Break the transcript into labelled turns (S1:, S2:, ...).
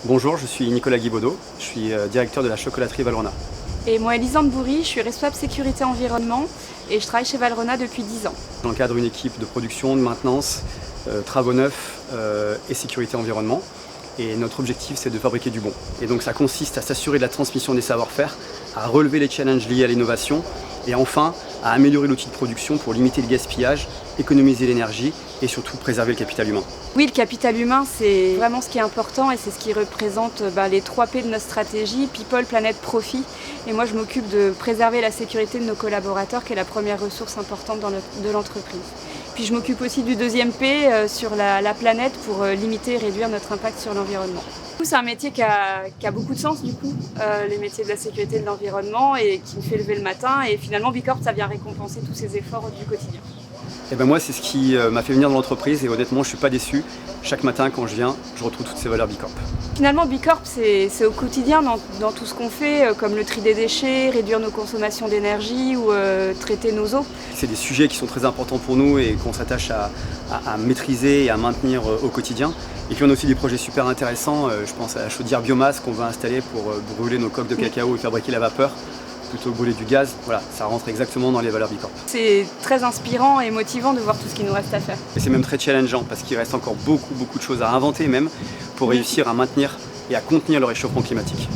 S1: Bonjour, je suis Nicolas Guibaudot, je suis directeur de la chocolaterie Valrhona.
S2: Et moi, Elisande Bourri, je suis responsable sécurité environnement et je travaille chez Valrhona depuis 10 ans.
S1: J'encadre une équipe de production, de maintenance, travaux neufs et sécurité environnement. Et notre objectif, c'est de fabriquer du bon. Et donc ça consiste à s'assurer de la transmission des savoir-faire, à relever les challenges liés à l'innovation et enfin à améliorer l'outil de production pour limiter le gaspillage, économiser l'énergie et surtout préserver le capital humain.
S2: Oui, le capital humain, c'est vraiment ce qui est important et c'est ce qui représente les 3 P de notre stratégie, People, Planète, Profit. Et moi, je m'occupe de préserver la sécurité de nos collaborateurs, qui est la première ressource importante de l'entreprise. Puis je m'occupe aussi du 2e P sur la planète pour limiter et réduire notre impact sur l'environnement. C'est un métier qui a beaucoup de sens, les métiers de la sécurité de l'environnement et qui me fait lever le matin. Et finalement, Bicorp, ça vient récompenser tous ces efforts du quotidien.
S1: Et ben moi, c'est ce qui m'a fait venir dans l'entreprise et honnêtement, je ne suis pas déçu. Chaque matin, quand je viens, je retrouve toutes ces valeurs Bicorp.
S2: Finalement, Bicorp, c'est au quotidien dans tout ce qu'on fait, comme le tri des déchets, réduire nos consommations d'énergie ou traiter nos eaux.
S1: C'est des sujets qui sont très importants pour nous et qu'on s'attache à maîtriser et à maintenir au quotidien. Et puis on a aussi des projets super intéressants, je pense à la chaudière biomasse qu'on va installer pour brûler nos coques de cacao et fabriquer la vapeur, plutôt que brûler du gaz. Voilà, ça rentre exactement dans les valeurs Bicorp.
S2: C'est très inspirant et motivant de voir tout ce qu'il nous reste à faire.
S1: Et c'est même très challengeant parce qu'il reste encore beaucoup de choses à inventer même pour réussir à maintenir et à contenir le réchauffement climatique.